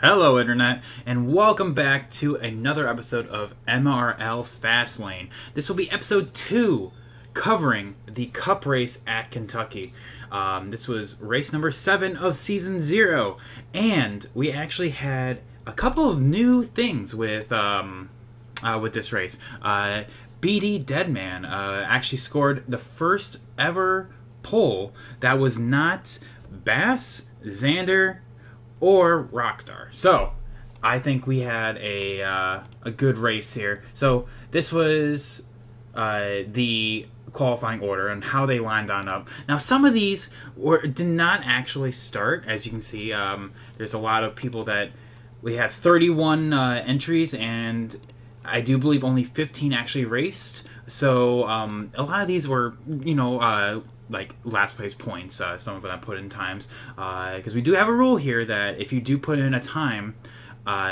Hello Internet, and welcome back to another episode of MRL Fastlane. This will be episode 2, covering the Cup Race at Kentucky. This was race number 7 of season 0, and we actually had a couple of new things with this race. BD Deadman actually scored the first ever pole that was not Bass, Xander, or Rockstar. So I think we had a good race here. So this was the qualifying order and how they lined on up. Now some of these did not actually start. As you can see, there's a lot of people that we had 31 entries, and I do believe only 15 actually raced. So a lot of these were, like last place points. Some of them I put in times, because we do have a rule here that if you do put in a time,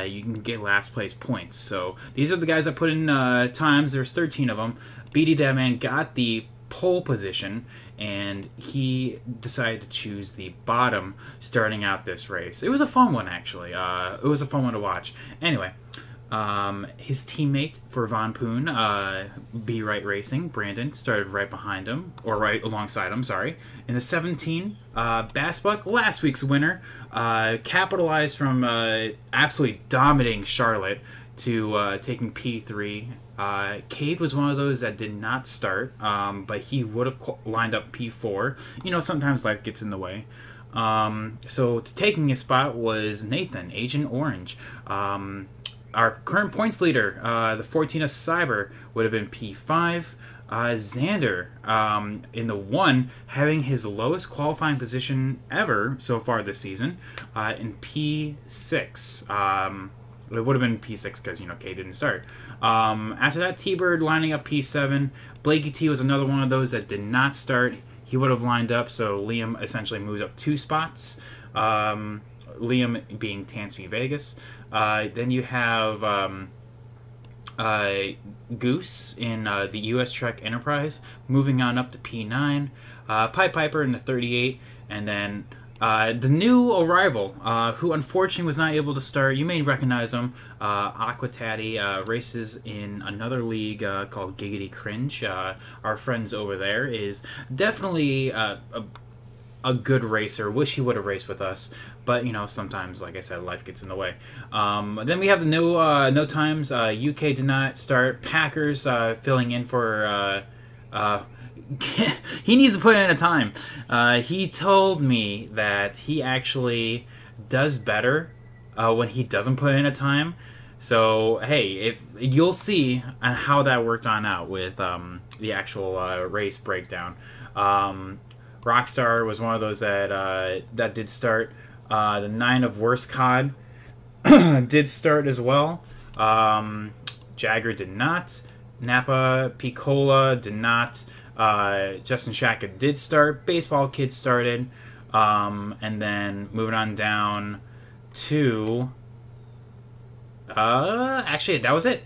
you can get last place points. So these are the guys that put in times. There's 13 of them. BD Deadman got the pole position, and he decided to choose the bottom starting out this race. It was a fun one, actually. It was a fun one to watch. Anyway, his teammate for Von Poon, B Right Racing, Brandon, started right behind him, or right alongside him, sorry. In the 17, Bassbuck, last week's winner, capitalized from absolutely dominating Charlotte to taking P3. Cade was one of those that did not start, but he would have lined up P4. You know, sometimes life gets in the way. So taking his spot was Nathan, Agent Orange. Our current points leader, the 14 of Cyber, would have been P5. Xander, in the 1, having his lowest qualifying position ever so far this season, in P6. It would have been P6 because, K didn't start. After that, T-Bird lining up P7. Blakey T was another one of those that did not start. He would have lined up, so Liam essentially moves up 2 spots. Liam being Tansby Vegas. Then you have Goose in the US Trek Enterprise, moving on up to P9. Pipe Piper in the 38, and then the new arrival, who unfortunately was not able to start. You may recognize him. Aqua Tatty races in another league called Giggity Cringe. Our friends over there is definitely a good racer. Wish he would have raced with us, but sometimes, like I said, life gets in the way. Then we have the no times. UK did not start. Packers filling in for. He needs to put in a time. He told me that he actually does better when he doesn't put in a time. So hey, if you'll see on how that worked on out with the actual race breakdown. Rockstar was one of those that did start. The 9 of Worst Cod did start as well. Jagger did not. Napa Piccola did not. Justin Shaka did start. Baseball Kid started. And then moving on down to... actually, that was it.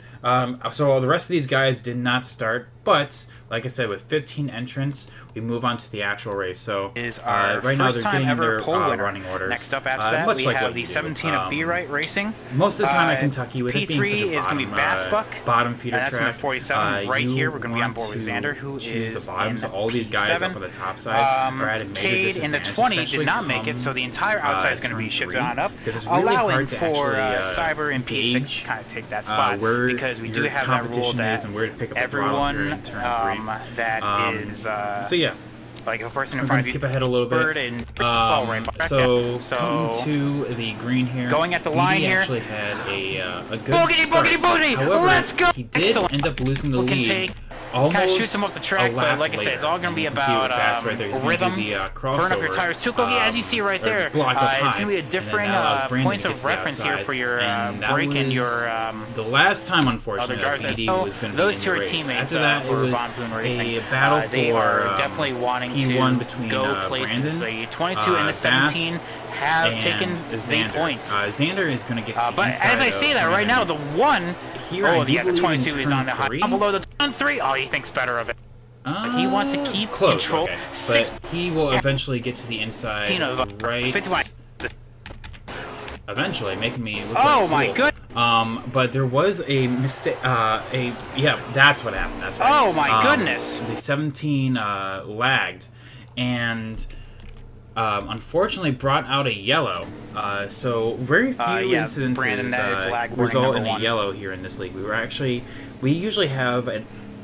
So the rest of these guys did not start, but like I said, with 15 entrants, we move on to the actual race. So is our right now they're getting their running orders. Next up after that, we have the 17 of B Right Racing. Most of the time at Kentucky, with it being such a is going to be Bassbuck. Bottom feeder that's track. In the 47. Right here, we're going to be on board with Xander, who is the bottom. So all these guys up on the top side are at a major Cade disadvantage. in the 20 did not make it, so the entire outside is going to be shifted on up, allowing for Cyber and P6 to kind of take that spot, because we do have that rule that everyone that is so yeah, like a person in we're front gonna of you. Skip ahead a little bit. And so coming to the green here, going at the line here, actually had a good start. However, Let's go! He did end up losing the lead. Almost kind of shoots him off the track, but like I said, it's all going to be about rhythm. Burn up your tires too, Kogi, as you see right there. It's going to be a different points of reference here for your break and your the last time, unfortunately, was going to those two are teammates. After that, it was a battle for they are definitely wanting to go places. The 22 and the 17 have taken the points. Xander is going to get to the but as I say that right now, the 1 here, the 22 is on the high. Below the 3, he thinks better of it. He wants to keep control. Okay. But he will eventually get to the inside, right? eventually, making me look oh like my fool. goodness! But there was a mistake. Yeah, that's what happened. That's right. Oh my goodness! The 17 lagged, and unfortunately brought out a yellow. So very few incidences result in a yellow here in this league. We usually have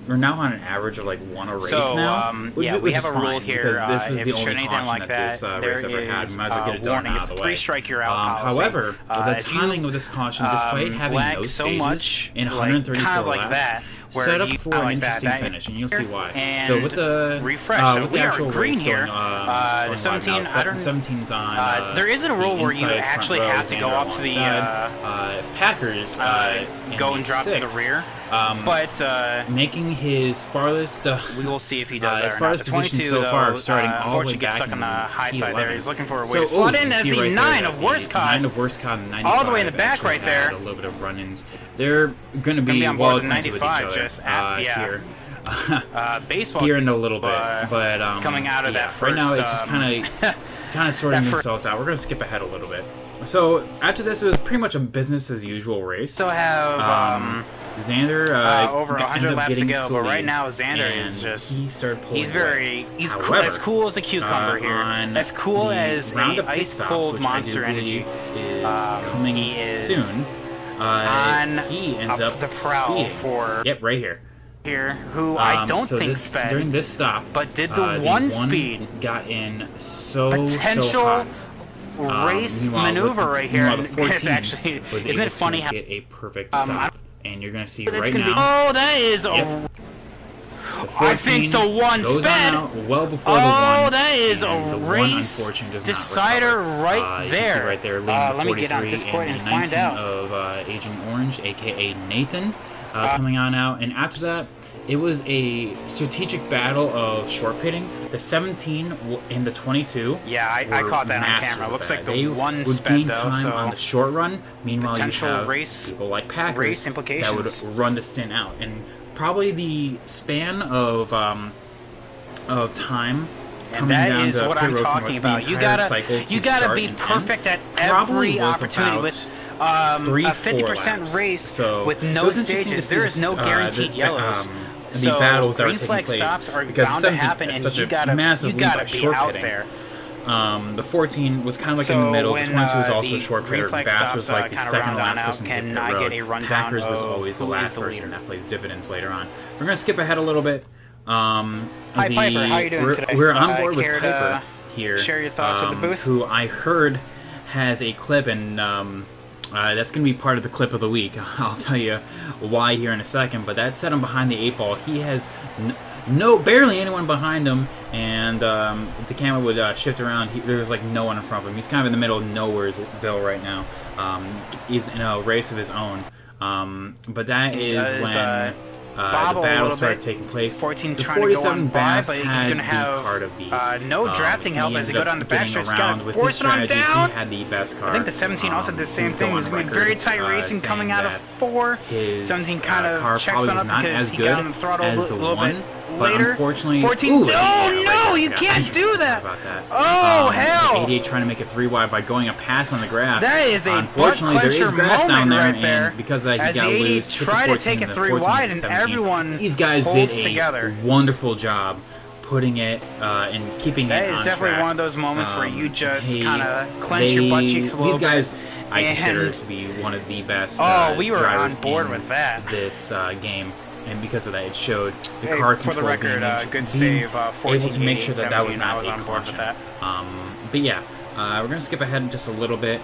we're now on an average of like 1 a race now. Yeah, we have a rule here. Because this was if the only caution like that this race ever had. We might as well get it done out of the way. Three-strike, you're out policy. However, the timing of this caution, despite having no stages in 134 laps, set up for an interesting finish, and you'll see why. So with the refresh, with the actual green race here. The 17, the 17's on. There isn't a rule where you actually have to go up to the Packers. Go and drop to the rear. But making his farthest. We will see if he does that his farthest position so far, starting all the way gets back stuck on the high side there. He's looking for a way so, to slot in as the right 9 of worst cod. 9 of worst cod and 95. All the way in the back right there. A little bit of run-ins. They're going to be on well board acquainted with each other just at, here. Baseball here in a little bit, but coming out of that first, right now it's just kind of sorting themselves out. We're going to skip ahead a little bit. So after this, it was pretty much a business as usual race. Still have Xander over 100 laps to go, but right now Xander is just he started pulling he's cool, as cool as a cucumber here, as cool as a ice cold Monster Energy is coming soon. He ends up the prowl for right here. Who I don't think sped during this stop, but did the one speed got in so hot. Race maneuver right here. The 14 actually, was isn't it funny how get a perfect stop, and you're gonna see right now. Oh, that is a. I think the one sped well before the one. Oh, that is a race decider right there. Right there, let me get on Discord and find out. Of Agent Orange, aka Nathan, coming on out, and after that, it was a strategic battle of short pitting. The 17 and the 22. Yeah, I caught that on camera. It looks like the one would gain sped, time on the short run. Meanwhile, you have race, people like Packers that would run the stint out, and probably the span of time coming down is to what I'm talking about. You gotta be perfect at every opportunity with a 50% race with no stages. There is no guaranteed yellows. The battles that are taking place stops are because bound to happen, and such you gotta be out there. The 14 was kind of like in the middle. The 22 was also a short pitter. Bass was like the second last person to hit pit road. Packers was always the last person that plays dividends later on. We're gonna skip ahead a little bit. Hi Piper, how you doing today? We're on board with Piper here. Share your thoughts at the booth. Who I heard has a clip, and that's going to be part of the clip of the week. I'll tell you why here in a second, but that set him behind the 8 ball. He has barely anyone behind him, and if the camera would shift around, there's like no one in front of him. He's kind of in the middle of nowheresville right now. He's in a race of his own. But that is when the battle started taking place. 14 the trying to go 47 on Bass by, but had he's going to have card of beat. No drafting help as he go down the back stretch. He's got to with force it on down. He had the best card. I think the 17 also did the same thing. It was going to be very tight racing coming out of 4. 17 kind of checks on up because he got on the throttle a little bit later. Unfortunately, 14. Oh no, you can't do that. Oh hell! 88 trying to make it 3 wide by going a pass on the grass. That is a unfortunately there is grass down there, and because of that he got loose. Tried to take it 3 wide, and everyone these guys did a wonderful job putting it and keeping it on track. That is definitely one of those moments where you just kind of clench your butt cheeks a little bit. These guys, I consider to be one of the best we were on board with that. This game. And because of that, it showed the car control. For the record, good save. 14, able to make sure that that was not a caution. But yeah, we're gonna skip ahead just a little bit.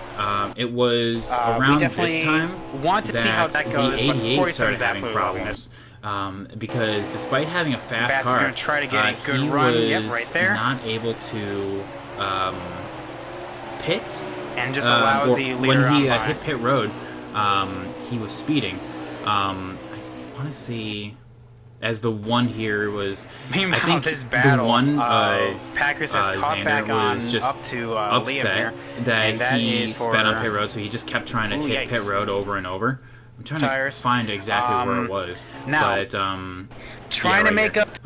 It was around this time want to see how that goes, the 88 started having problems. Because despite having a fast car, gonna try to get a good he run. was Right there. not able to pit. And just allows the leader when he hit pit road, he was speeding. I want to see, as the one here was. Meanwhile, I think this battle, the one of Packers has caught Xander back on was just up to upset that he sped on pit road, so he just kept trying to hit pit road over and over. I'm trying to find exactly where it was, but trying to make up.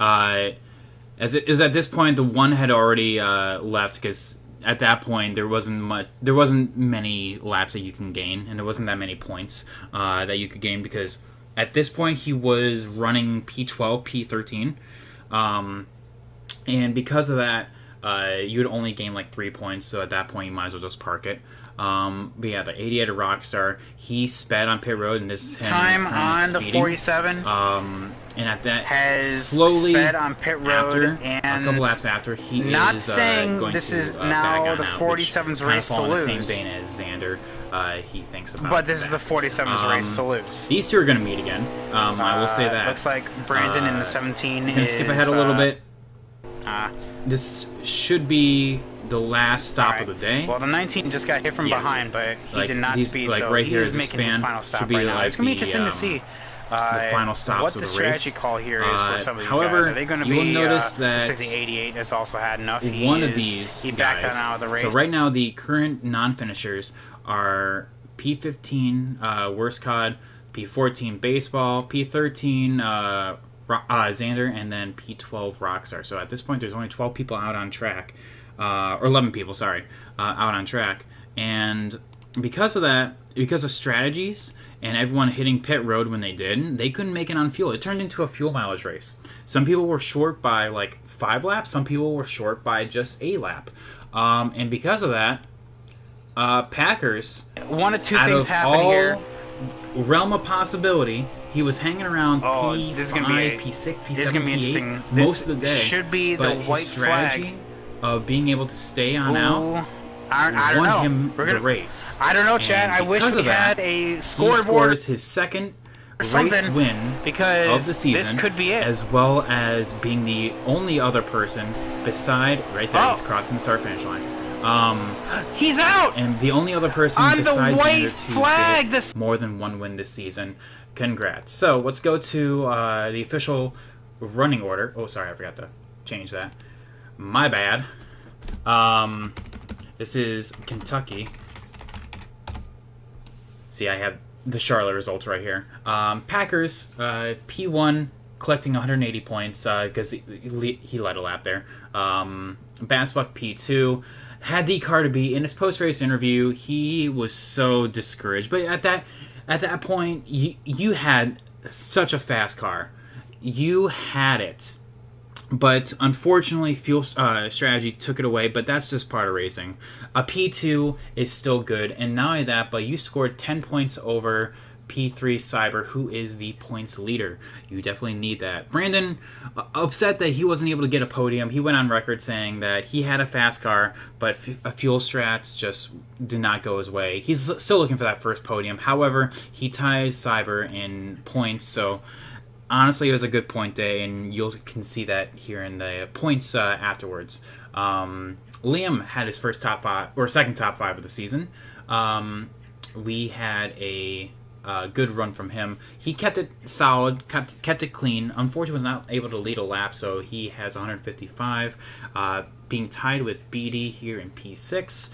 As it is at this point, the one had already left because at that point, there wasn't many laps that you can gain, and there wasn't that many points that you could gain, because at this point he was running P12, P13, and because of that, you would only gain like 3 points. So at that point, you might as well just park it. But yeah, the 88 of Rockstar, he sped on pit road, and this is him time on speeding. The 47. And at that, has slowly sped on pit road, after, and a couple laps after, he not is saying going this to is back now on the out, 47's race to in the lose. same vein as Xander. He thinks about. But this that. is the 47's race to lose. These two are going to meet again. I will say that. Looks like Brandon in the 17 is. Skip ahead a little bit. Uh, This should be the last stop of the day. Well, the 19 just got hit from behind, but he did not speed, like so right here, he's making his final stop right now. It's going to be interesting to see the final stops what of the the strategy race. call here is for some of these However, guys. Are they going to be? You will notice that looks like the 88 has also had enough. He backed guys, out of the race. So right now, the current non-finishers are P15 Worst COD, P14 Baseball, P13 Xander, and then P12 Rockstar. So at this point, there's only 12 people out on track, or 11 people, sorry, out on track. And because of that, because of strategies and everyone hitting pit road when they did, they couldn't make it on fuel. It turned into a fuel mileage race. Some people were short by like 5 laps. Some people were short by just a lap. And because of that, Packers, one of two things happen here. Realm of possibility, he was hanging around P5, this is gonna be P6, P7, this is gonna be interesting. P8 most of the day. Should be the but white his strategy flag of being able to stay on out I don't won know. him the race. I don't know, Chad. I wish we had a scoreboard. He scores his second race win because of the season. This could be it. As well as being the only other person beside, right there, he's crossing the start-finish line. He's out! And the only other person on besides the white Xander to get more than one win this season. Congrats. So, let's go to the official running order. Oh, sorry, I forgot to change that. My bad. This is Kentucky. See, I have the Charlotte results right here. Packers, P1, collecting 180 points because he led a lap there. Bassbuck, P2. Had the car to beat. In his post-race interview, he was so discouraged. But at that point, you had such a fast car. You had it. But unfortunately, fuel strategy took it away, but that's just part of racing. A P2 is still good, and not only that, but you scored 10 points over P3 Cyber, who is the points leader. You definitely need that. Brandon, upset that he wasn't able to get a podium. He went on record saying that he had a fast car, but fuel strats just did not go his way. He's still looking for that first podium. However, he ties Cyber in points, so honestly, it was a good point day, and you can see that here in the points afterwards. Liam had his first top 5 or second top 5 of the season. We had a good run from him. He kept it solid, kept it clean. Unfortunately, was not able to lead a lap, so he has 155, being tied with BD here in P6.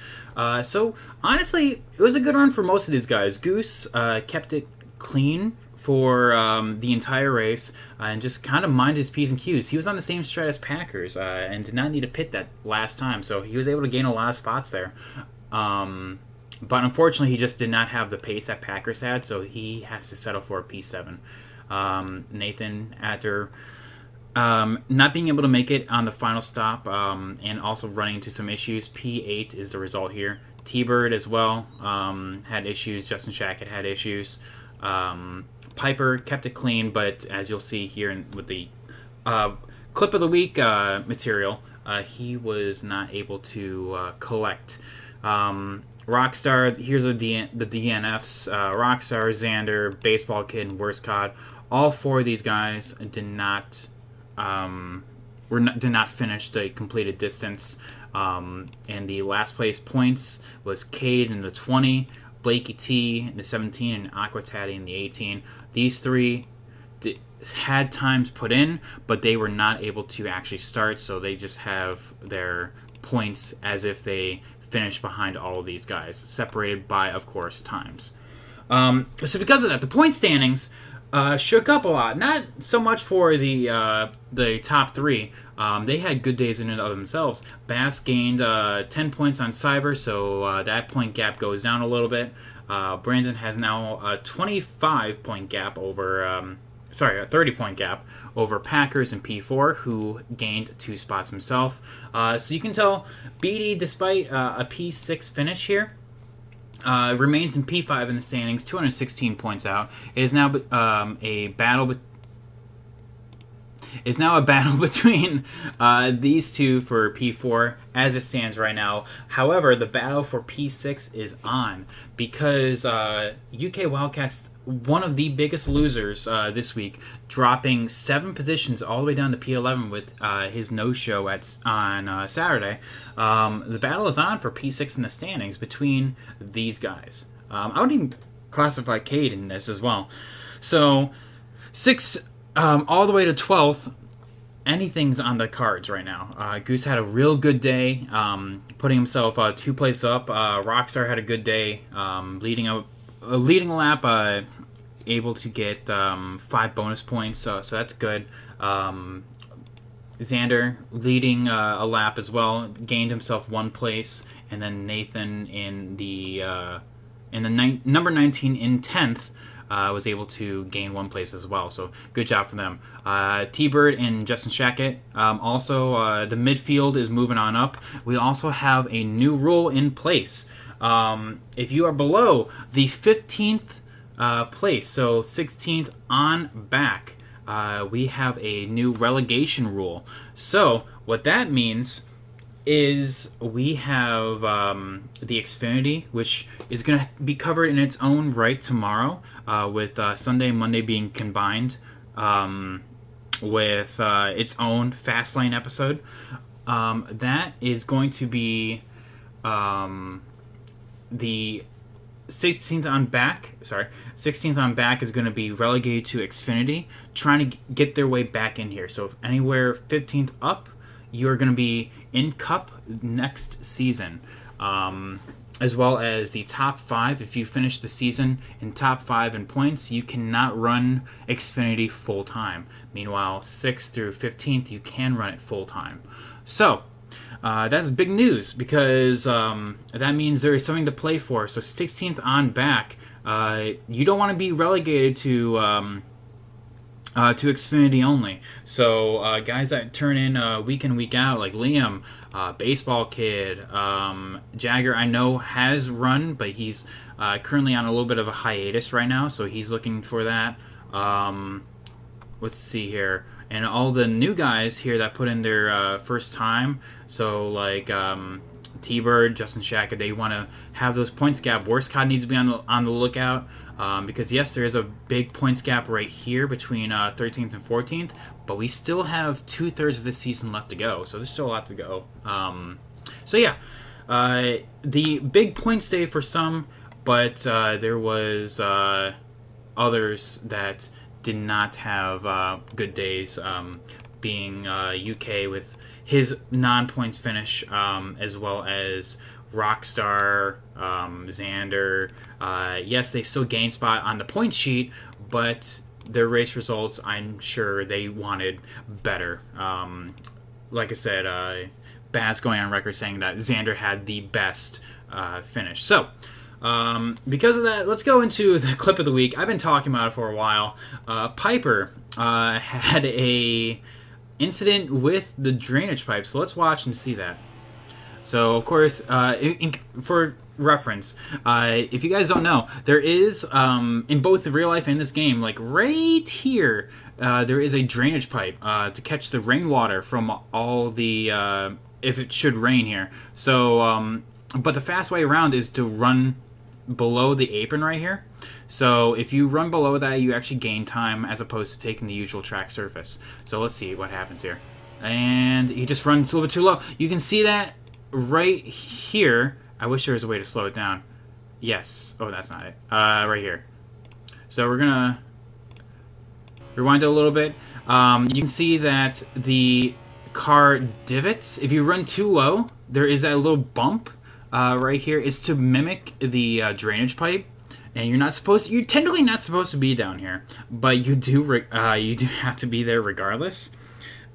So honestly, it was a good run for most of these guys. Goose kept it clean for the entire race and just kind of minded his P's and Q's. He was on the same strat as Packers and did not need to pit that last time, so he was able to gain a lot of spots there. But unfortunately, he just did not have the pace that Packers had, so he has to settle for a P7. Nathan, after not being able to make it on the final stop and also running into some issues, P8 is the result here. T-Bird as well had issues. Justin Shackett had issues. Piper kept it clean, but as you'll see here with the clip of the week material, he was not able to collect. Rockstar, here's the DNFs. Rockstar, Xander, Baseball Kid, and Worst COD. All 4 of these guys did not finish the completed distance. And the last place points was Cade in the 20, Blakey T in the 17, and Aquatati in the 18. These 3 had times put in, but they were not able to actually start, so they just have their points as if they finished behind all of these guys, separated by, of course, times. So because of that, the point standings, shook up a lot. Not so much for the top three. They had good days in and of themselves. Bass gained 10 points on Cyber, so that point gap goes down a little bit. Brandon has now a 25-point gap over, a 30-point gap over Packers and P4, who gained 2 spots himself. So you can tell BD, despite a P6 finish here, remains in P5 in the standings, 216 points out. It is now a battle between these two for P4 as it stands right now. However, the battle for P6 is on because UK Wildcats, one of the biggest losers this week, dropping 7 positions all the way down to P11 with his no-show on Saturday. The battle is on for P6 in the standings between these guys. I would even classify Cade in this as well. So 6 all the way to 12th, anything's on the cards right now. Goose had a real good day, putting himself 2 places up. Rockstar had a good day, leading a lap, able to get 5 bonus points, so that's good. Xander leading a lap as well, gained himself 1 place, and then Nathan in the number 19 in 10th. Was able to gain 1 place as well, so good job for them. T-Bird and Justin Shackett. Also, the midfield is moving on up. We also have a new rule in place. If you are below the 15th place, so 16th on back, we have a new relegation rule. So what that means is we have the Xfinity, which is going to be covered in its own right tomorrow, with Sunday and Monday being combined with its own Fastlane episode. That is going to be the 16th on back. 16th on back is going to be relegated to Xfinity, trying to get their way back in here. So if anywhere 15th up, you're going to be in Cup next season, as well as the top 5. If you finish the season in top 5 in points, you cannot run Xfinity full-time. Meanwhile, 6th through 15th, you can run it full-time. So, that's big news because that means there is something to play for. So 16th on back, you don't want to be relegated to Xfinity only. So guys that turn in week in, week out, like Liam, Baseball Kid, Jagger, I know has run, but he's currently on a little bit of a hiatus right now, so he's looking for that. Let's see here. And all the new guys here that put in their first time, so like T-Bird, Justin Shaka, they want to have those points gap. Worstcott needs to be on the lookout, because yes, there is a big points gap right here between 13th and 14th, but we still have 2/3 of this season left to go, so there's still a lot to go. So yeah, the big points day for some, but there was others that did not have good days, being UK with his non-points finish, as well as Rockstar, Xander. Yes, they still gained spot on the point sheet, but their race results, I'm sure they wanted better. Like I said, Baz going on record saying that Xander had the best finish. So, because of that, let's go into the clip of the week. I've been talking about it for a while. Piper had a incident with the drainage pipe, so let's watch and see that. So, of course, for reference, if you guys don't know, there is, in both the real life and this game, like right here, there is a drainage pipe to catch the rainwater from all the, if it should rain here. So, but the fast way around is to run below the apron right here. So if you run below that, you actually gain time as opposed to taking the usual track surface. So let's see what happens here. And he just runs a little bit too low. You can see that right here. I wish there was a way to slow it down. Yes. Oh, that's not it. Right here. So we're going to rewind it a little bit. You can see that the car divots. If you run too low, there is that little bump right here. It's to mimic the drainage pipe. and you're technically not supposed to be down here, but you do have to be there regardless.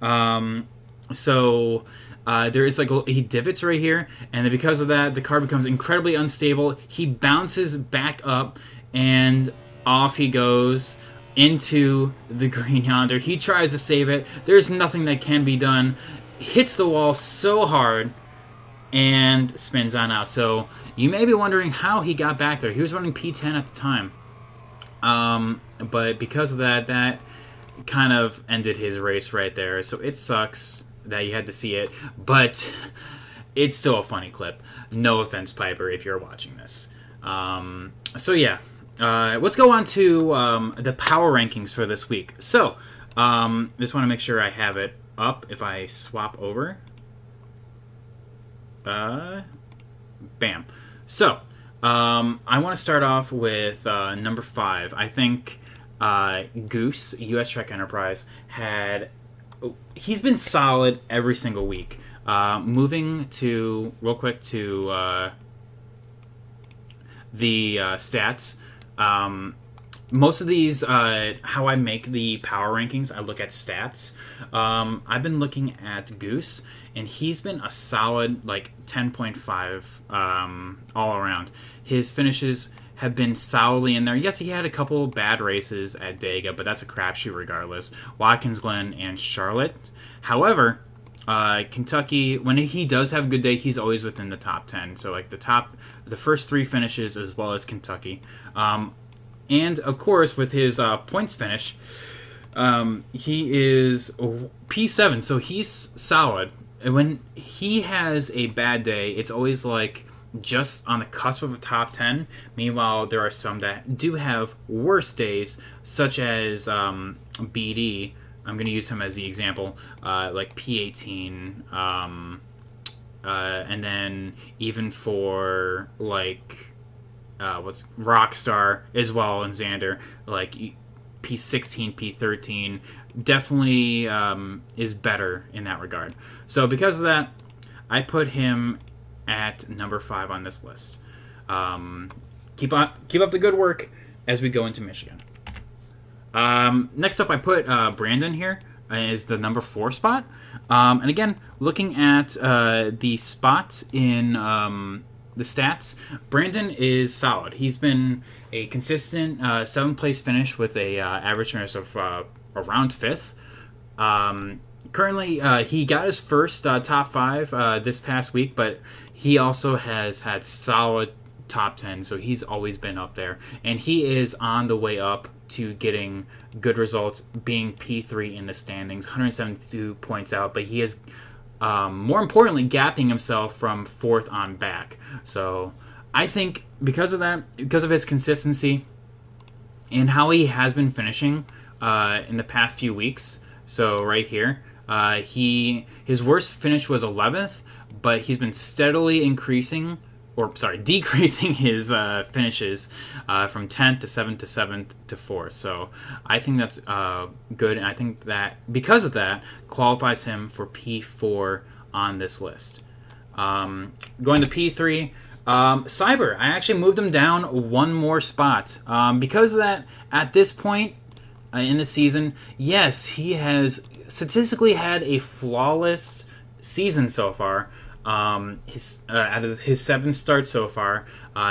So there is like he divots right here, and then because of that, the car becomes incredibly unstable. He bounces back up, and off he goes into the green yonder. He tries to save it. There's nothing that can be done. Hits the wall so hard and spins on out. So you may be wondering how he got back there. He was running P10 at the time. But because of that, that kind of ended his race right there. So it sucks that you had to see it, but it's still a funny clip. No offense, Piper, if you're watching this. So yeah. Let's go on to the power rankings for this week. So, just want to make sure I have it up if I swap over. Bam. So, I want to start off with number 5. I think Goose, US Trek Enterprise, he's been solid every single week. Moving to, real quick, to the stats. Most of these, how I make the power rankings, I look at stats. I've been looking at Goose, and he's been a solid, like, 10.5 all around. His finishes have been solidly in there. Yes, he had a couple bad races at Dega, but that's a crapshoot regardless. Watkins Glen and Charlotte. However, Kentucky, when he does have a good day, he's always within the top 10. So, like, the first 3 finishes as well as Kentucky. And, of course, with his points finish, he is P7, so he's solid. And when he has a bad day, it's always, like, just on the cusp of a top 10. Meanwhile, there are some that do have worse days, such as BD. I'm going to use him as the example, like P18, and then even for, like, what's Rockstar as well, and Xander, like P16, P13, definitely is better in that regard. So because of that, I put him at number 5 on this list. Keep up the good work as we go into Michigan. Next up, I put Brandon here as the number 4 spot. And again, looking at the spots in the stats, Brandon is solid. He's been a consistent 7th place finish with a average finish of around 5th. Currently, he got his first top 5 this past week, but he also has had solid top 10, so he's always been up there. And he is on the way up to getting good results, being P3 in the standings, 172 points out, but he is, more importantly, gapping himself from 4th on back. So I think because of that, because of his consistency and how he has been finishing in the past few weeks, so right here, his worst finish was 11th, but he's been steadily decreasing his finishes from 10th to 7th to 7th to 4th. So I think that's good, and I think that because of that qualifies him for P4 on this list. Going to P3, Cyber. I actually moved him down 1 more spot because of that. At this point in the season, yes, he has statistically had a flawless season so far. Out of his 7 starts so far,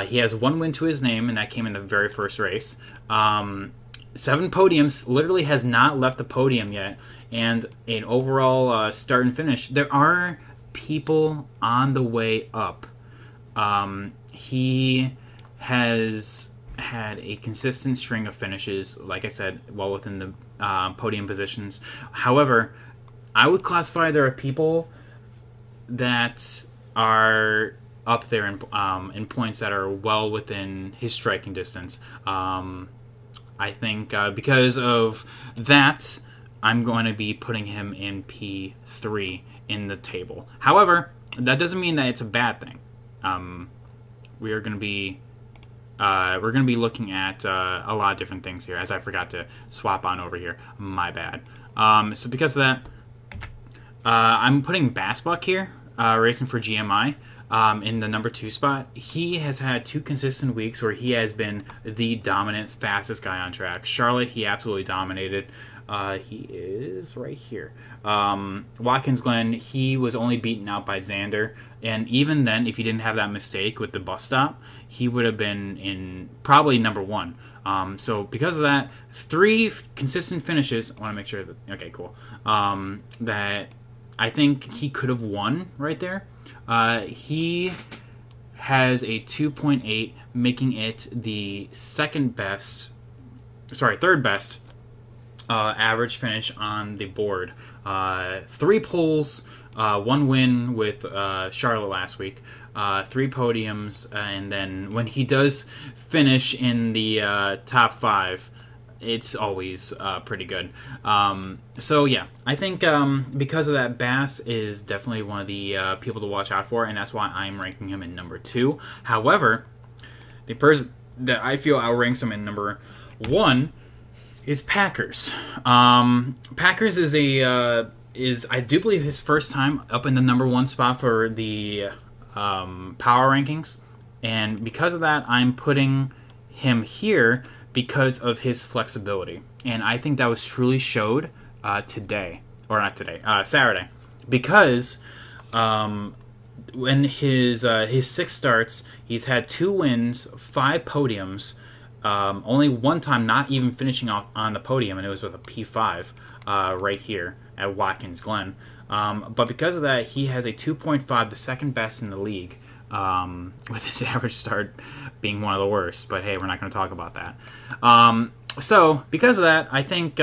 he has 1 win to his name, and that came in the very first race. 7 podiums, literally has not left the podium yet, and an overall start and finish. There are people on the way up. He has had a consistent string of finishes, like I said, well within the podium positions. However, I would classify there are people that are up there in points that are well within his striking distance. I think because of that, I'm going to be putting him in P3 in the table. However, that doesn't mean that it's a bad thing. We're going to be looking at a lot of different things here, as I forgot to swap on over here. My bad. So because of that, I'm putting Bassbuck here, racing for GMI. in the number 2 spot. He has had 2 consistent weeks where he has been the dominant, fastest guy on track. Charlotte, he absolutely dominated. He is right here. Watkins Glen, he was only beaten out by Xander, and even then, if he didn't have that mistake with the bus stop, he would have been in probably number 1. So because of that, 3 consistent finishes. I want to make sure that, okay, cool. That I think he could have won right there. He has a 2.8, making it the third best average finish on the board. 3 poles, 1 win with Charlotte last week, 3 podiums, and then when he does finish in the top 5, it's always pretty good. So yeah, I think because of that, Bass is definitely one of the people to watch out for, and that's why I'm ranking him in number 2. However, the person that I feel outranks him in number 1 is Packers. Packers is I do believe his first time up in the number 1 spot for the power rankings, and because of that, I'm putting him here because of his flexibility, and I think that was truly showed Saturday, because when his 6 starts, he's had 2 wins, 5 podiums. Only one time not even finishing off on the podium, and it was with a P5 right here at Watkins Glen. But because of that, he has a 2.5, the second best in the league, with his average start being one of the worst. But hey, we're not going to talk about that. So because of that, I think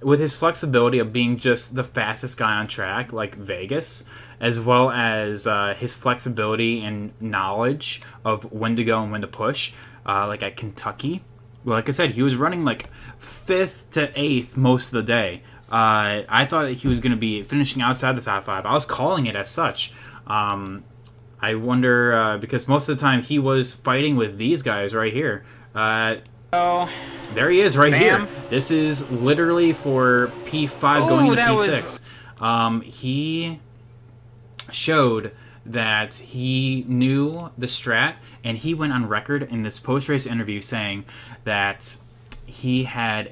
with his flexibility of being just the fastest guy on track, like Vegas, as well as his flexibility and knowledge of when to go and when to push, like at Kentucky. Well, like I said, he was running like 5th to 8th most of the day. I thought that he was going to be finishing outside the top 5. I was calling it as such. I wonder, because most of the time he was fighting with these guys right here. There he is right here. This is literally for P5 going into P6. He showed that he knew the strat, and he went on record in this post-race interview saying that he had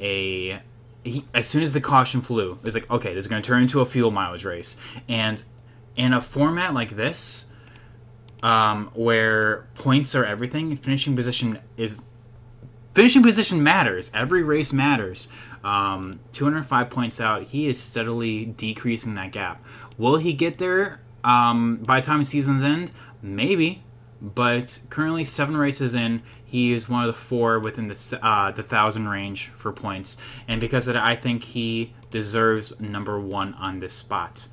as soon as the caution flew, it was like, okay, this is going to turn into a fuel mileage race. And in a format like this, where points are everything, finishing position matters. Every race matters. 205 points out, he is steadily decreasing that gap. Will he get there by the time season's end? Maybe, but currently 7 races in, he is one of the 4 within the 1,000 range for points, and because of that, I think he deserves number 1 on this spot.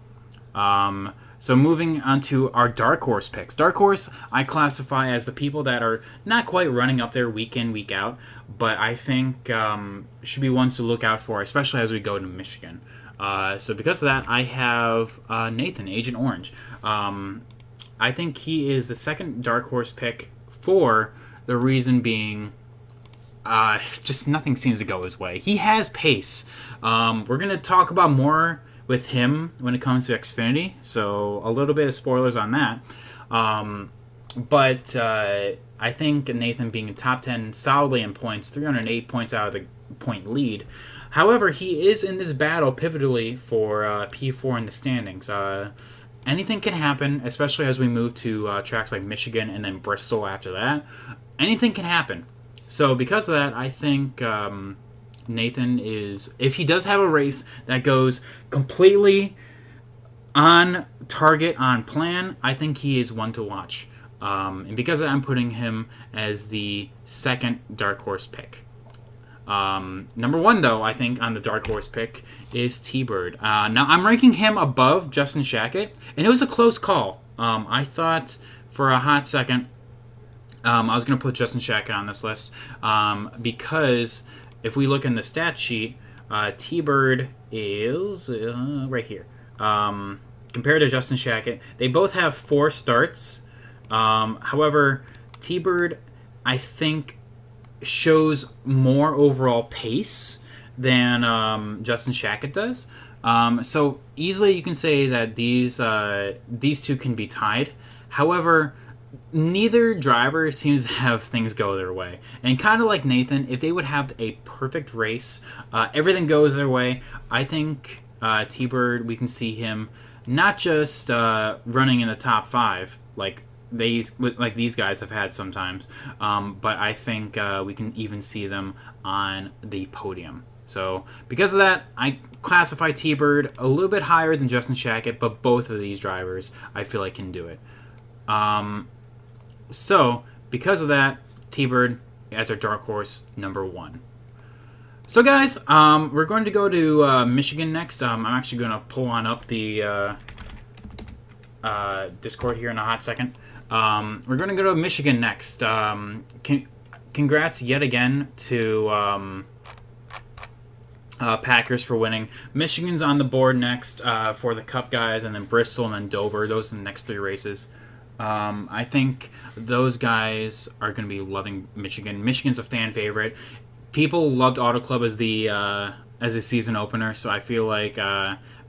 So moving on to our dark horse picks. Dark horse I classify as the people that are not quite running up there week in, week out, but I think should be ones to look out for, especially as we go to Michigan. So because of that, I have Nathan, Agent Orange. I think he is the second dark horse pick for the reason being just nothing seems to go his way. He has pace. We're going to talk about more with him when it comes to Xfinity, so a little bit of spoilers on that. But I think Nathan being top 10 solidly in points, 308 points out of the point lead. However, he is in this battle pivotally for P4 in the standings. Anything can happen, especially as we move to tracks like Michigan and then Bristol after that. Anything can happen. So because of that, I think Nathan is, if he does have a race that goes completely on target, on plan, I think he is one to watch. And because of that, I'm putting him as the second dark horse pick. Number 1, though, I think, on the dark horse pick is T-Bird. Now, I'm ranking him above Justin Shackett, and it was a close call. I thought for a hot second I was going to put Justin Shackett on this list because if we look in the stat sheet, T-Bird is right here. Compared to Justin Shackett, they both have 4 starts. However, T-Bird, I think, shows more overall pace than Justin Shackett does. So easily you can say that these 2 can be tied. However, neither driver seems to have things go their way. And kind of like Nathan, if they would have a perfect race, everything goes their way, I think T-Bird, we can see him not just running in the top 5 like these guys have had sometimes, but I think we can even see them on the podium. So because of that, I classify T-Bird a little bit higher than Justin Shackett, but both of these drivers I feel like can do it. So because of that, T-Bird as our dark horse number 1. So guys, we're going to go to Michigan next. I'm actually going to pull on up the Discord here in a hot second. We're going to go to Michigan next. Congrats yet again to Packers for winning. Michigan's on the board next for the Cup guys, and then Bristol, and then Dover. Those are the next 3 races. I think those guys are going to be loving Michigan. Michigan's a fan favorite. People loved Auto Club as a season opener, so I feel like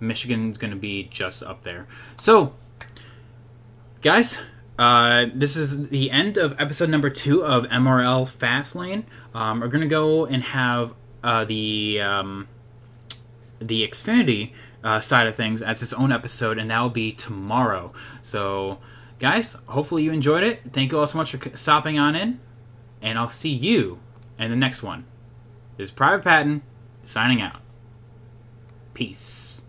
Michigan's going to be just up there. So, guys, this is the end of episode number 2 of MRL Fastlane. We're going to go and have the Xfinity side of things as its own episode, and that will be tomorrow. So, guys, hopefully you enjoyed it. Thank you all so much for stopping on in, and I'll see you in the next one. This is Private Patton signing out. Peace.